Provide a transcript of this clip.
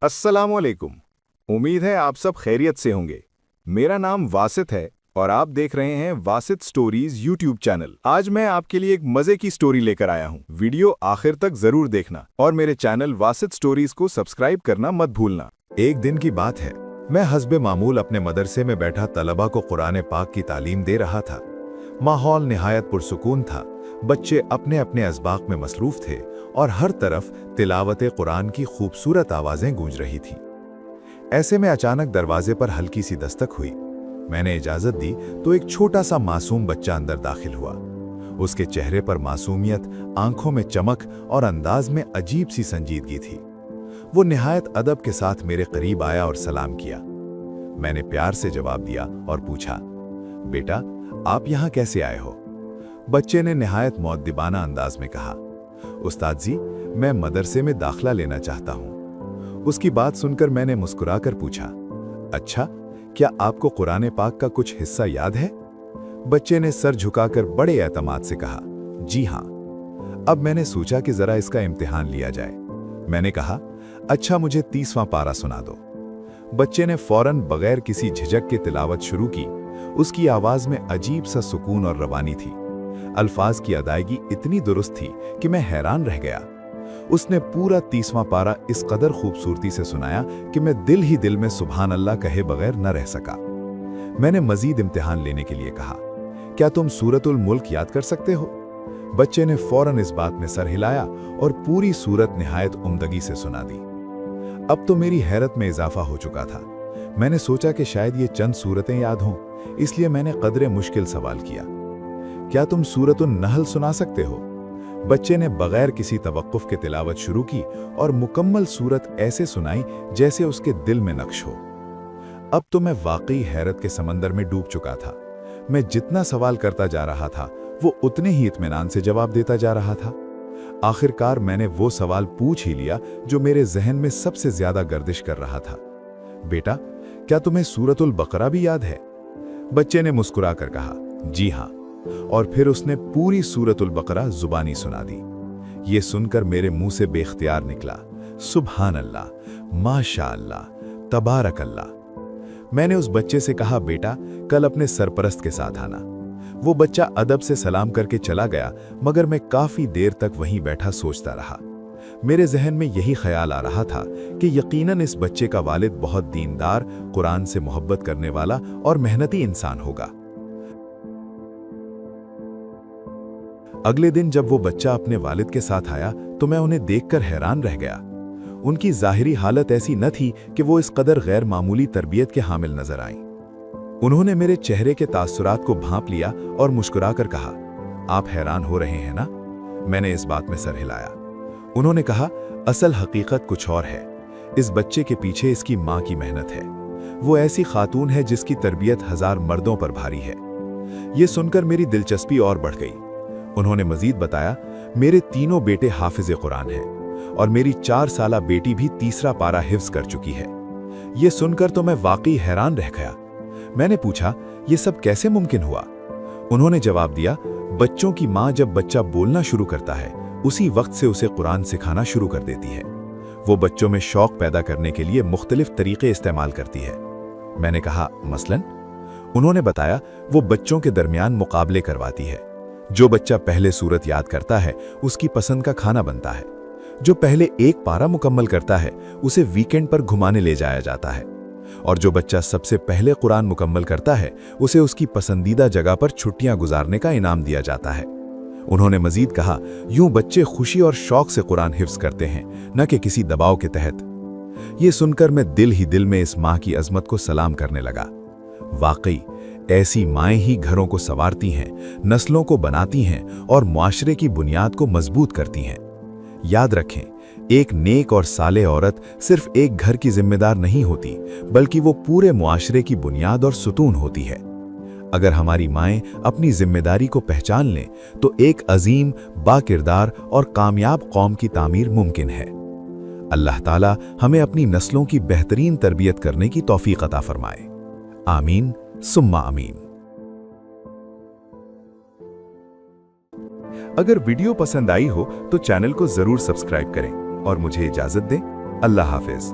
अस्सलामुअलैकुम। उम्मीद है आप सब खैरियत से होंगे। मेरा नाम वासित है और आप देख रहे हैं वासित स्टोरीज यूट्यूब चैनल। आज मैं आपके लिए एक मजे की स्टोरी लेकर आया हूँ। वीडियो आखिर तक जरूर देखना और मेरे चैनल वासित स्टोरीज को सब्सक्राइब करना मत भूलना। एक दिन की बात है, मैं हस्बे मामूल अपने मदरसे में बैठा तलबा को कुरान पाक की तालीम दे रहा था। माहौल निहायत पुरसुकून था। बच्चे अपने अपने असबाक में मसरूफ थे और हर तरफ तिलावत कुरान की खूबसूरत आवाजें गूंज रही थीं। ऐसे में अचानक दरवाजे पर हल्की सी दस्तक हुई। मैंने इजाजत दी तो एक छोटा सा मासूम बच्चा अंदर दाखिल हुआ। उसके चेहरे पर मासूमियत, आंखों में चमक और अंदाज में अजीब सी संजीदगी थी। वो निहायत अदब के साथ मेरे करीब आया और सलाम किया। मैंने प्यार से जवाब दिया और पूछा, बेटा आप यहाँ कैसे आए हो? बच्चे ने निहायत मुअद्दिबाना अंदाज में कहा, उस्ताद जी मैं मदरसे में दाखला लेना चाहता हूँ। उसकी बात सुनकर मैंने मुस्कुराकर पूछा, अच्छा क्या आपको कुरान पाक का कुछ हिस्सा याद है? बच्चे ने सर झुकाकर बड़े एतमाद से कहा, जी हाँ। अब मैंने सोचा कि जरा इसका इम्तिहान लिया जाए। मैंने कहा, अच्छा मुझे 30वां पारा सुना दो। बच्चे ने फौरन बगैर किसी झिझक के तिलावत शुरू की। उसकी आवाज में अजीब सा सुकून और रवानी थी। अल्फाज की अदायगी इतनी दुरुस्त थी कि मैं हैरान रह गया। उसने पूरा 30वां पारा इस कदर खूबसूरती से सुनाया कि मैं दिल ही दिल में सुभान अल्लाह कहे बगैर न रह सका। मैंने मजीद इम्तिहान लेने के लिए कहा, क्या तुम सूरतुल मुल्क याद कर सकते हो? बच्चे ने फौरन इस बात में सर हिलाया और पूरी सूरत निहायत उम्दगी से सुना दी। अब तो मेरी हैरत में इजाफा हो चुका था। मैंने सोचा कि शायद ये चंद सूरतें याद हों, इसलिए मैंने कदरे मुश्किल सवाल किया, क्या तुम सूरतुन नहल सुना सकते हो? बच्चे ने बगैर किसी तवक्कुफ के तिलावत शुरू की और मुकम्मल सूरत ऐसे सुनाई जैसे उसके दिल में नक्श हो। अब तो मैं वाकई हैरत के समंदर में डूब चुका था। मैं जितना सवाल करता जा रहा था वो उतने ही इत्मीनान से जवाब देता जा रहा था। आखिरकार मैंने वो सवाल पूछ ही लिया जो मेरे जहन में सबसे ज्यादा गर्दिश कर रहा था, बेटा क्या तुम्हें सूरतुल बकरा भी याद है? बच्चे ने मुस्कुराकर कहा, जी हाँ। और फिर उसने पूरी सूरतुल बकरा जुबानी सुना दी। ये सुनकर मेरे मुंह से बेख्तियार निकला, सुभान अल्लाह, माशा अल्लाह, तबारक अल्लाह। मैंने उस बच्चे से कहा, बेटा कल अपने सरपरस्त के साथ आना। वो बच्चा अदब से सलाम करके चला गया, मगर मैं काफी देर तक वहीं बैठा सोचता रहा। मेरे जहन में यही ख्याल आ रहा था कि यकीनन इस बच्चे का वालिद बहुत दीनदार, कुरान से मोहब्बत करने वाला और मेहनती इंसान होगा। अगले दिन जब वो बच्चा अपने वालिद के साथ आया तो मैं उन्हें देखकर हैरान रह गया। उनकी जाहिरी हालत ऐसी न थी कि वो इस कदर गैर मामूली तरबियत के हामिल नजर आईं। उन्होंने मेरे चेहरे के तासुरात को भांप लिया और मुस्कुराकर कहा, आप हैरान हो रहे हैं ना? मैंने इस बात में सर हिलाया। उन्होंने कहा, असल हकीकत कुछ और है। इस बच्चे के पीछे इसकी माँ की मेहनत है। वो ऐसी खातून है जिसकी तरबियत 1000 मर्दों पर भारी है। ये सुनकर मेरी दिलचस्पी और बढ़ गई। उन्होंने मजीद बताया, मेरे तीनों बेटे हाफिज कुरान हैं और मेरी 4 साला बेटी भी 3रा पारा हिफ्ज कर चुकी है। ये सुनकर तो मैं वाकई हैरान रह गया। मैंने पूछा, ये सब कैसे मुमकिन हुआ? उन्होंने जवाब दिया, बच्चों की माँ जब बच्चा बोलना शुरू करता है उसी वक्त से उसे कुरान सिखाना शुरू कर देती है। वो बच्चों में शौक पैदा करने के लिए मुख्तलिफ तरीके इस्तेमाल करती है। मैंने कहा, मसलन? उन्होंने बताया, वो बच्चों के दरमियान मुकाबले करवाती है। जो बच्चा पहले सूरत याद करता है उसकी पसंद का खाना बनता है। जो पहले एक पारा मुकम्मल करता है उसे वीकेंड पर घुमाने ले जाया जाता है, और जो बच्चा सबसे पहले कुरान मुकम्मल करता है उसे उसकी पसंदीदा जगह पर छुट्टियां गुजारने का इनाम दिया जाता है। उन्होंने मजीद कहा, यूं बच्चे खुशी और शौक से कुरान हिफ्ज करते हैं, न कि किसी दबाव के तहत। ये सुनकर मैं दिल ही दिल में इस माँ की अजमत को सलाम करने लगा। वाकई ऐसी माएँ ही घरों को संवारती हैं, नस्लों को बनाती हैं और मुआशरे की बुनियाद को मजबूत करती हैं। याद रखें, एक नेक और साले औरत सिर्फ एक घर की जिम्मेदार नहीं होती, बल्कि वो पूरे मुआशरे की बुनियाद और सुतून होती है। अगर हमारी माएँ अपनी जिम्मेदारी को पहचान लें तो एक अजीम, बाकिरदार और कामयाब कौम की तामीर मुमकिन है। अल्लाह ताला हमें अपनी नस्लों की बेहतरीन तरबियत करने की तौफीक अता फरमाए। आमीन सुम्मा आमीन। अगर वीडियो पसंद आई हो तो चैनल को जरूर सब्सक्राइब करें और मुझे इजाजत दें। अल्लाह हाफिज।